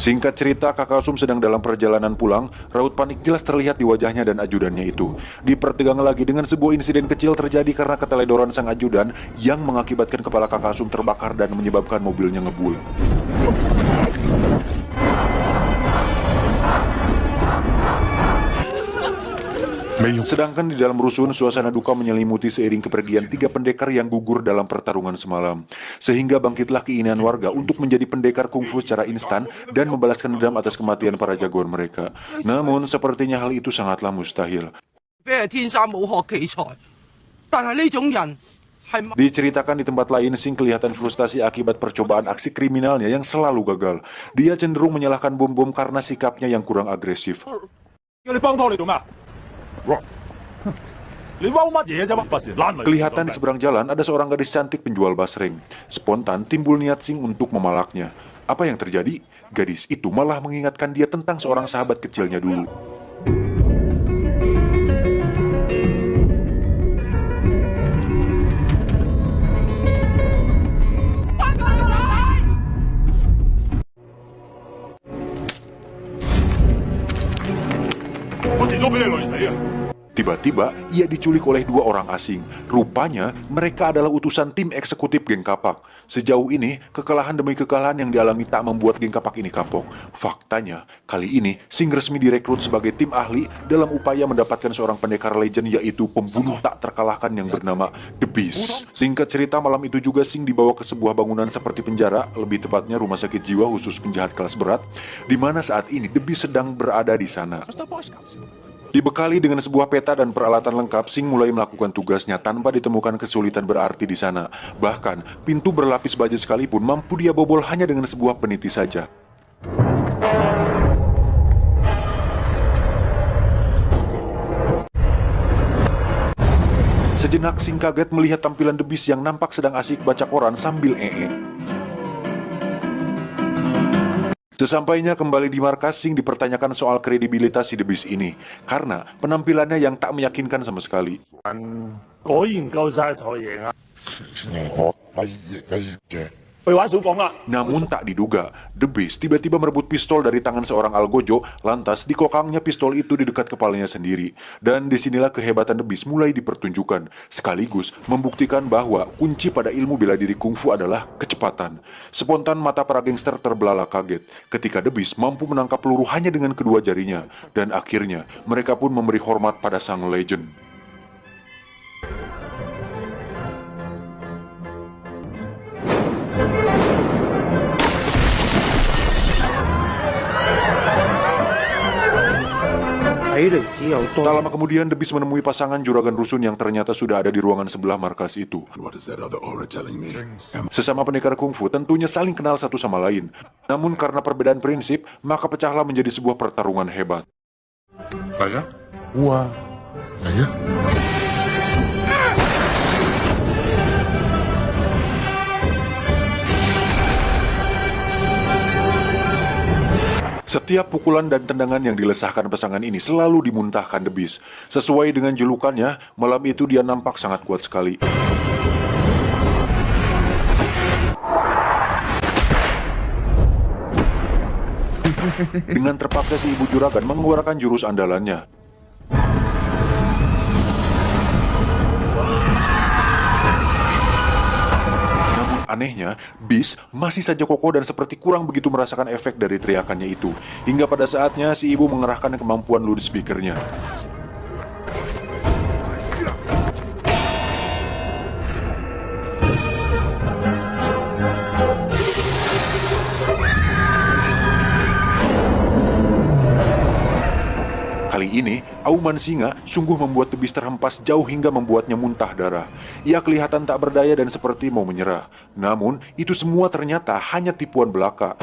Singkat cerita, Kakak Sum sedang dalam perjalanan pulang. Raut panik jelas terlihat di wajahnya dan ajudannya itu. Dipertegang lagi dengan sebuah insiden kecil terjadi karena keteledoran sang ajudan yang mengakibatkan kepala Kakak Sum terbakar dan menyebabkan mobilnya ngebul. Sedangkan di dalam rusun, suasana duka menyelimuti seiring kepergian 3 pendekar yang gugur dalam pertarungan semalam. Sehingga bangkitlah keinginan warga untuk menjadi pendekar kungfu secara instan dan membalaskan dendam atas kematian para jagoan mereka. Namun, sepertinya hal itu sangatlah mustahil. Diceritakan di tempat lain, Sing kelihatan frustasi akibat percobaan aksi kriminalnya yang selalu gagal. Dia cenderung menyalahkan bom-bom karena sikapnya yang kurang agresif. Kelihatan di seberang jalan ada seorang gadis cantik penjual basreng. Spontan timbul niat Sing untuk memalaknya. Apa yang terjadi? Gadis itu malah mengingatkan dia tentang seorang sahabat kecilnya dulu. Tiba-tiba, ia diculik oleh 2 orang asing. Rupanya, mereka adalah utusan tim eksekutif geng Kapak. Sejauh ini, kekalahan demi kekalahan yang dialami tak membuat geng Kapak ini kapok. Faktanya, kali ini, Sing resmi direkrut sebagai tim ahli dalam upaya mendapatkan seorang pendekar legend, yaitu pembunuh tak terkalahkan yang bernama The Beast. Singkat cerita, malam itu juga Sing dibawa ke sebuah bangunan seperti penjara, lebih tepatnya rumah sakit jiwa khusus penjahat kelas berat, di mana saat ini The Beast sedang berada di sana. Dibekali dengan sebuah peta dan peralatan lengkap, Sing mulai melakukan tugasnya tanpa ditemukan kesulitan berarti di sana. Bahkan, pintu berlapis baja sekalipun mampu dia bobol hanya dengan sebuah peniti saja. Sejenak Sing kaget melihat tampilan The Beast yang nampak sedang asik baca koran sambil ee. Sesampainya kembali di markas, Sing dipertanyakan soal kredibilitas si The Beast ini, karena penampilannya yang tak meyakinkan sama sekali. Namun tak diduga, The Beast tiba-tiba merebut pistol dari tangan seorang algojo, lantas dikokangnya pistol itu di dekat kepalanya sendiri. Dan disinilah kehebatan The Beast mulai dipertunjukkan, sekaligus membuktikan bahwa kunci pada ilmu bela diri kungfu adalah kecepatan. Spontan mata para gangster terbelalak kaget ketika The Beast mampu menangkap peluru hanya dengan kedua jarinya. Dan akhirnya mereka pun memberi hormat pada sang legend. Tak lama kemudian, The Beast menemui pasangan juragan rusun yang ternyata sudah ada di ruangan sebelah markas itu. Sesama pendekar kungfu tentunya saling kenal satu sama lain. Namun karena perbedaan prinsip, maka pecahlah menjadi sebuah pertarungan hebat. Setiap pukulan dan tendangan yang dilesahkan pasangan ini selalu dimuntahkan The Beast. Sesuai dengan julukannya, malam itu dia nampak sangat kuat sekali. Dengan terpaksa si ibu juragan mengeluarkan jurus andalannya. Anehnya, Beast masih saja kokoh dan seperti kurang begitu merasakan efek dari teriakannya itu. Hingga pada saatnya si ibu mengerahkan kemampuan loudspeakernya. Kali ini, auman singa sungguh membuat The Beast terhempas jauh hingga membuatnya muntah darah. Ia kelihatan tak berdaya dan seperti mau menyerah. Namun, itu semua ternyata hanya tipuan belaka.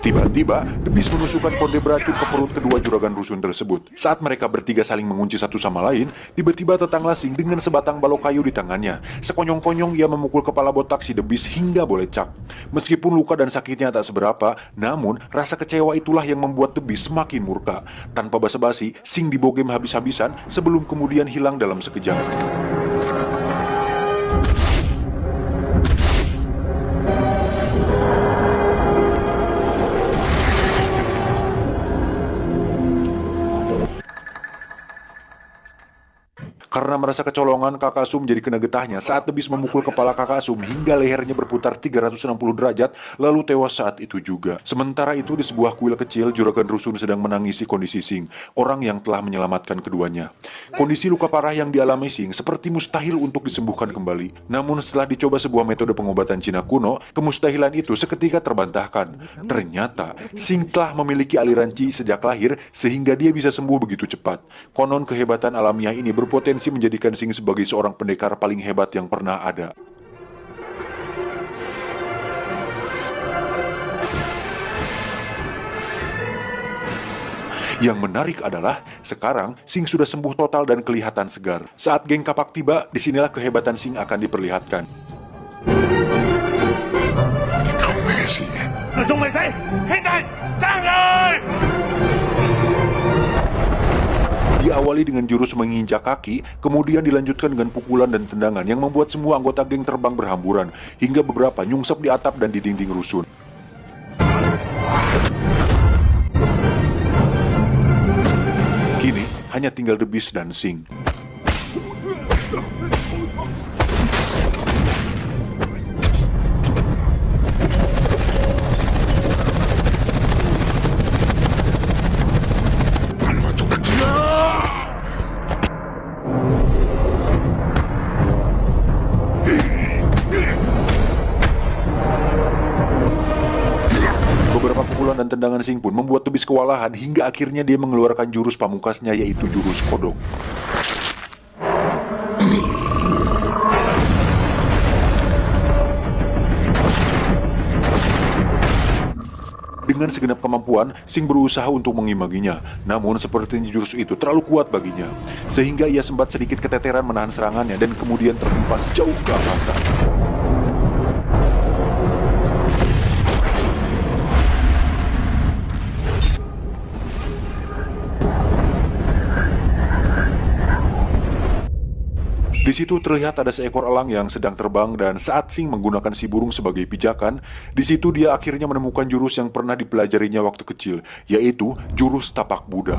Tiba-tiba, The Beast menusukkan konde beracun ke perut kedua juragan rusun tersebut. Saat mereka bertiga saling mengunci satu sama lain, tiba-tiba tetangga Sing dengan sebatang balok kayu di tangannya. Sekonyong-konyong ia memukul kepala botak si The Beast hingga bolecak. Meskipun luka dan sakitnya tak seberapa, namun rasa kecewa itulah yang membuat The Beast semakin murka. Tanpa basa-basi, Sing dibogem habis-habisan sebelum kemudian hilang dalam sekejap. Karena merasa kecolongan, Kakasu menjadi kena getahnya saat The Beast memukul kepala Kakasu hingga lehernya berputar 360 derajat, lalu tewas saat itu juga. Sementara itu di sebuah kuil kecil, Juragan Rusun sedang menangisi kondisi Sing, orang yang telah menyelamatkan keduanya. Kondisi luka parah yang dialami Sing seperti mustahil untuk disembuhkan kembali. Namun setelah dicoba sebuah metode pengobatan Cina kuno, kemustahilan itu seketika terbantahkan. Ternyata Sing telah memiliki aliran Qi sejak lahir sehingga dia bisa sembuh begitu cepat. Konon kehebatan alamiah ini berpotensi menjadikan Sing sebagai seorang pendekar paling hebat yang pernah ada. Yang menarik adalah, sekarang Sing sudah sembuh total dan kelihatan segar. Saat geng kapak tiba, disinilah kehebatan Sing akan diperlihatkan. Diawali dengan jurus menginjak kaki, kemudian dilanjutkan dengan pukulan dan tendangan yang membuat semua anggota geng terbang berhamburan, hingga beberapa nyungsep di atap dan di dinding rusun. Kini, hanya tinggal The Beast dan Sing. Beberapa pukulan dan tendangan Sing pun membuat The Beast kewalahan hingga akhirnya dia mengeluarkan jurus pamungkasnya, yaitu jurus kodok. Dengan segenap kemampuan, Sing berusaha untuk mengimbanginya. Namun sepertinya jurus itu terlalu kuat baginya, sehingga ia sempat sedikit keteteran menahan serangannya dan kemudian terhempas jauh ke angkasa. Di situ terlihat ada seekor elang yang sedang terbang, dan saat Sing menggunakan si burung sebagai pijakan, di situ dia akhirnya menemukan jurus yang pernah dipelajarinya waktu kecil, yaitu jurus tapak Buddha.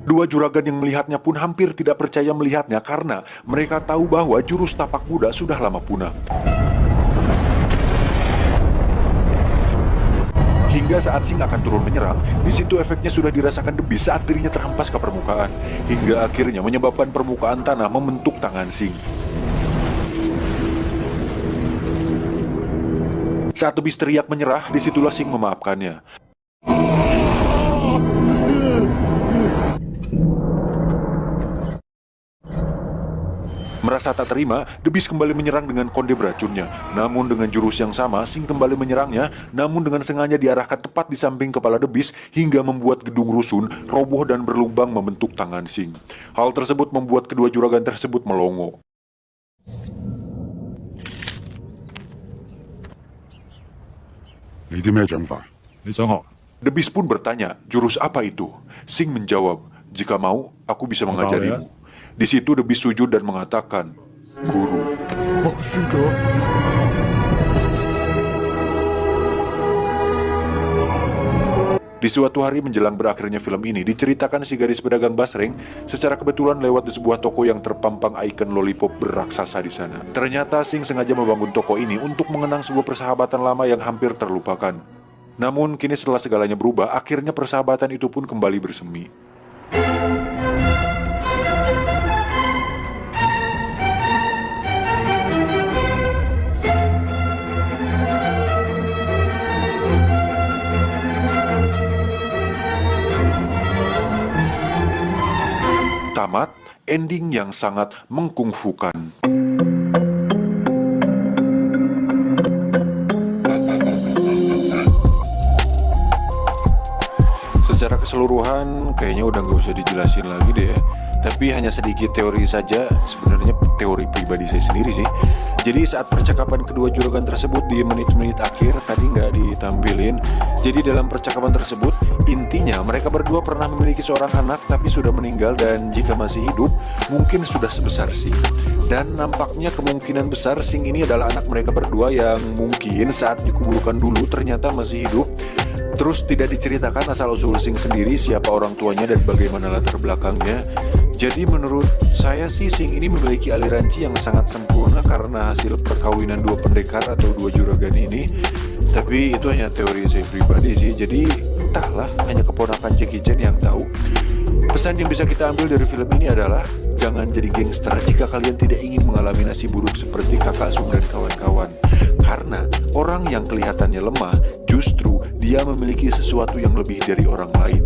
Dua juragan yang melihatnya pun hampir tidak percaya melihatnya karena mereka tahu bahwa jurus tapak Buddha sudah lama punah. Hingga saat Sing akan turun menyerang, di situ efeknya sudah dirasakan The Beast saat dirinya terhempas ke permukaan, hingga akhirnya menyebabkan permukaan tanah membentuk tangan Sing. Saat The Beast teriak menyerah, disitulah Sing memaafkannya. Merasa tak terima, The Beast kembali menyerang dengan konde beracunnya. Namun dengan jurus yang sama, Sing kembali menyerangnya, namun dengan sengaja diarahkan tepat di samping kepala The Beast hingga membuat gedung rusun roboh dan berlubang membentuk tangan Sing. Hal tersebut membuat kedua juragan tersebut melongo. The Beast pun bertanya, jurus apa itu? Sing menjawab, jika mau, aku bisa mengajarimu. Di situ The Beast sujud dan mengatakan, Guru. Di suatu hari menjelang berakhirnya film ini, diceritakan si gadis pedagang basreng secara kebetulan lewat di sebuah toko yang terpampang ikon lollipop beraksasa di sana. Ternyata Sing sengaja membangun toko ini untuk mengenang sebuah persahabatan lama yang hampir terlupakan. Namun kini setelah segalanya berubah, akhirnya persahabatan itu pun kembali bersemi. Tamat, ending yang sangat mengkungfukan. Secara keseluruhan kayaknya udah gak usah dijelasin lagi deh ya. Tapi hanya sedikit teori saja, sebenarnya teori pribadi saya sendiri sih. Jadi saat percakapan kedua juragan tersebut di menit-menit akhir tadi nggak ditampilin. Jadi dalam percakapan tersebut intinya mereka berdua pernah memiliki seorang anak tapi sudah meninggal, dan jika masih hidup mungkin sudah sebesar Sing. Dan nampaknya kemungkinan besar Sing ini adalah anak mereka berdua yang mungkin saat dikuburkan dulu ternyata masih hidup. Terus tidak diceritakan asal-usul Sing sendiri, siapa orang tuanya dan bagaimana latar belakangnya. Jadi menurut saya sih Sing ini memiliki aliran Chi yang sangat sempurna karena hasil perkawinan dua pendekar atau dua juragan ini. Tapi itu hanya teori saya pribadi sih. Jadi entahlah, hanya keponakan Jackie Chan yang tahu. Pesan yang bisa kita ambil dari film ini adalah jangan jadi gangster jika kalian tidak ingin mengalami nasib buruk seperti Kakak Sung dan kawan-kawan. Karena orang yang kelihatannya lemah justru dia memiliki sesuatu yang lebih dari orang lain.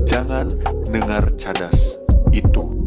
Jangan dengar cadas. Itu